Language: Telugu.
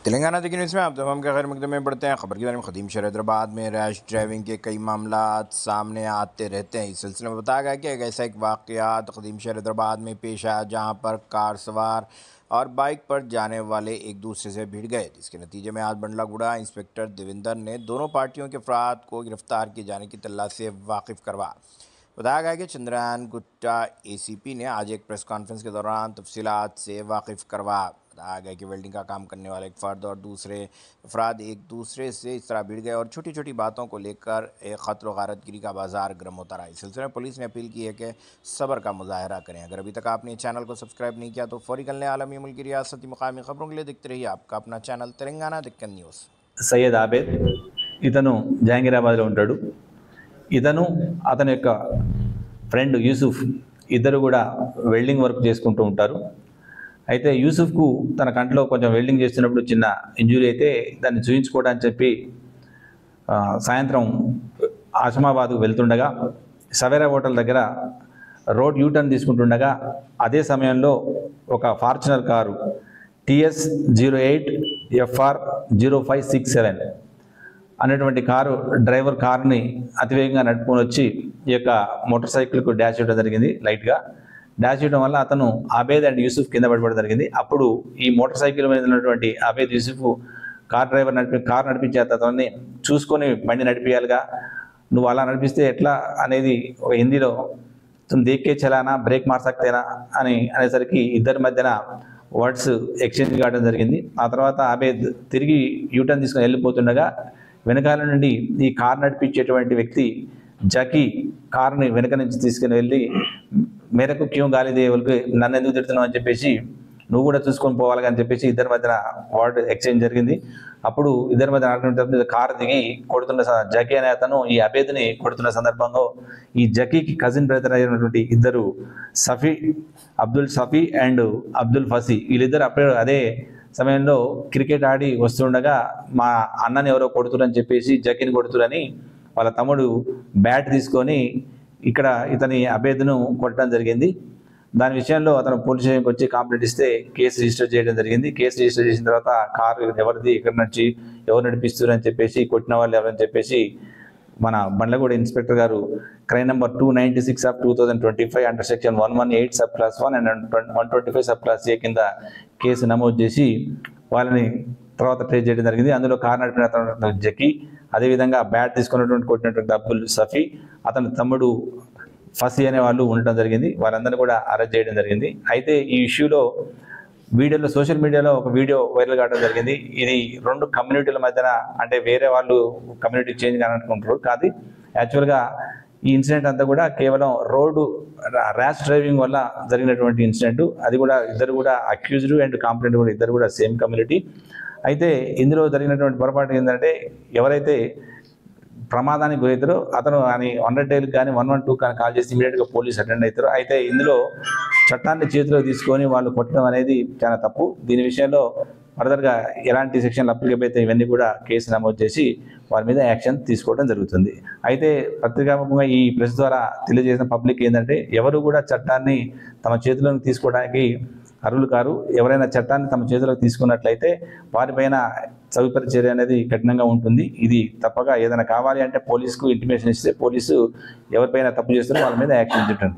तेलंगाना देखी न्यूज़ में आप तमाम के खैर मकदम में बढ़ते हैं। खबर की बारे में खदीम शहर हैदराबाद में रैश ड्राइविंग के कई मामला सामने आते रहते हैं। इस सिलसिले में बताया गया कि ऐसा एक वाक़यात खदीम शहर हैदराबाद में पेश आया, जहां पर कार सवार और बाइक पर जाने वाले एक दूसरे से भिड़ गए, जिसके नतीजे में आज बंडलागुड़ा इंस्पेक्टर देविंदर ने दोनों पार्टियों के अफराद को गिरफ्तार किए जाने की तलाशी से वाकिफ़ करवा। बताया गया कि चंद्रयान गुट्टा ACP ने आज एक प्रेस कॉन्फ्रेंस के दौरान तफसीलात से वाकिफ़ करवा। बताया गया कि वेल्डिंग का काम करने वाले एक फ़र्द और दूसरे अफराद एक दूसरे से इस तरह भिड़ गए और छोटी छोटी बातों को लेकर एक ख़त्ल व गारतगिरी का बाजार गर्म होता रहा। इस सिलसिले में पुलिस ने अपील की है कि सब्र का मुजाहरा करें। अगर अभी तक आपने चैनल को सब्सक्राइब नहीं किया तो फौरी कर लें। आलमी मुल्क की रियासती मुकामी खबरों के लिए देखते रहिए आपका अपना चैनल तेलंगाना दिक्कत न्यूज़। సయ్యద్ ఆబేద్ ఇతను జహాంగీరాబాద్లో ఉంటాడు. ఇతను అతని యొక్క ఫ్రెండ్ యూసుఫ్ ఇద్దరు కూడా వెల్డింగ్ వర్క్ చేసుకుంటూ ఉంటారు. అయితే యూసుఫ్కు తన కంట్లో కొంచెం వెల్డింగ్ చేస్తున్నప్పుడు చిన్న ఇంజురీ అయితే దాన్ని చూయించుకోవడానికి చెప్పి సాయంత్రం ఆషమాబాద్కు వెళ్తుండగా సవేరా హోటల్ దగ్గర రోడ్ యూటర్న్ తీసుకుంటుండగా అదే సమయంలో ఒక ఫార్చునర్ కారు TS08 FR 0567 అనేటువంటి డ్రైవర్ కారుని అతివేగంగా నడుపుకొని వచ్చి ఈ యొక్క మోటార్ సైకిల్కు డాష్ చేయడం జరిగింది. లైట్గా డాష్ చేయడం వల్ల అతను ఆబేద్ అండ్ యూసుఫ్ కింద పడిపోవడం జరిగింది. అప్పుడు ఈ మోటార్ సైకిల్ మీద ఉన్నటువంటి ఆబేద్ యూసుఫ్ కారు నడిపించే అతన్ని చూసుకొని బండి నడిపించాలిగా, నువ్వు అలా నడిపిస్తే ఎట్లా అనేది ఒక హిందీలో తుమ్ దేఖ్కే చలానా బ్రేక్ మార్ సక్తేనా అని అనేసరికి ఇద్దరి మధ్యన వర్డ్స్ ఎక్స్చేంజ్ కావడం జరిగింది. ఆ తర్వాత ఆబేద్ తిరిగి యూటర్న్ తీసుకొని వెళ్ళిపోతుండగా వెనకాల నుండి ఈ కారు నడిపించేటువంటి వ్యక్తి జకీ కారుని వెనక నుంచి తీసుకుని వెళ్ళి మేరకు క్యూ గాలిదేవులకు నన్ను ఎందుకు తిడుతున్నావు అని చెప్పేసి, నువ్వు కూడా చూసుకొని పోవాలి అని చెప్పేసి ఇద్దరి మధ్యన వర్డ్ ఎక్స్చేంజ్ జరిగింది. అప్పుడు ఇద్దరి మధ్య ఆడుతున్న కారు దిగి కొడుతున్న జకీ అనే అతను ఈ అబేద్ని కొడుతున్న సందర్భంలో ఈ జకీకి కజిన్ బ్రదర్ అయినటువంటి ఇద్దరు అబ్దుల్ సఫీ అండ్ అబ్దుల్ ఫసీ వీళ్ళిద్దరు అదే సమయంలో క్రికెట్ ఆడి వస్తుండగా మా అన్నని ఎవరో కొడుతురని చెప్పేసి జకీని కొడుతురని వాళ్ళ తమ్ముడు బ్యాట్ తీసుకొని ఇక్కడ ఇతని అబేద్ను కొట్టడం జరిగింది. దాని విషయంలో అతను పోలీస్ స్టేషన్కి వచ్చి కంప్లైంట్ ఇస్తే కేసు రిజిస్టర్ చేయడం జరిగింది. కేసు రిజిస్టర్ చేసిన తర్వాత కారు ఎవరిది, ఎక్కడి నుంచి ఎవరు నడిపిస్తున్నారు అని చెప్పేసి, కొట్టిన వాళ్ళు ఎవరని చెప్పేసి మన బండ్లగూడ ఇన్స్పెక్టర్ గారు crime number 296 of 2025 under section 118 sub class 1 and 125 sub class A కింద కేసు నమోదు చేసి వాళ్ళని తర్వాత ట్రేస్ చేయడం జరిగింది. అందులో కారు నడిపిన జకీ, అదేవిధంగా బ్యాట్ తీసుకున్నటువంటి కొట్టినటువంటి అబ్దుల్ సఫీ, అతని తమ్ముడు ఫసీ అనే వాళ్ళు ఉండటం జరిగింది. వాళ్ళందరినీ కూడా అరెస్ట్ చేయడం జరిగింది. అయితే ఈ ఇష్యూలో సోషల్ మీడియాలో ఒక వీడియో వైరల్ కావడం జరిగింది. ఇది రెండు కమ్యూనిటీల మధ్యన, అంటే వేరే వాళ్ళు కమ్యూనిటీ చేంజ్ కానుకుంటారు కాదు, యాక్చువల్గా ఈ ఇన్సిడెంట్ అంతా కూడా కేవలం ర్యాష్ డ్రైవింగ్ వల్ల జరిగినటువంటి ఇన్సిడెంట్. అది కూడా ఇద్దరు కూడా అక్యూజ్డ్ అండ్ కంప్లైంట్ కూడా ఇద్దరు కూడా సేమ్ కమ్యూనిటీ. అయితే ఇందులో జరిగినటువంటి పొరపాటు ఏంటంటే, ఎవరైతే ప్రమాదానికి గురవుతారో అతను అని 100 డైల్ కానీ 112 కానీ కాల్ చేసి ఇమీడియట్గా పోలీస్ అటెండ్ అవుతారు. అయితే ఇందులో చట్టాన్ని చేతిలో తీసుకొని వాళ్ళు కొట్టడం అనేది చాలా తప్పు. దీని విషయంలో ఫర్దర్గా ఎలాంటి సెక్షన్లు అప్లికేబుల్ అయితే ఇవన్నీ కూడా కేసు నమోదు చేసి వారి మీద యాక్షన్ తీసుకోవడం జరుగుతుంది. అయితే పత్రికాముఖంగా ఈ ప్రెస్ ద్వారా తెలియజేసిన పబ్లిక్ ఏంటంటే, ఎవరు కూడా చట్టాన్ని తమ చేతిలోకి తీసుకోవడానికి అర్హులు కారు. ఎవరైనా చట్టాన్ని తమ చేతిలోకి తీసుకున్నట్లయితే వారిపైన తదుపరి చర్య అనేది కఠినంగా ఉంటుంది. ఇది తప్పగా ఏదైనా కావాలి అంటే పోలీసుకు ఇంటిమేషన్ ఇస్తే పోలీసు ఎవరిపైన తప్పు చేస్తారో వాళ్ళ మీద యాక్షన్ ఉంటుంది.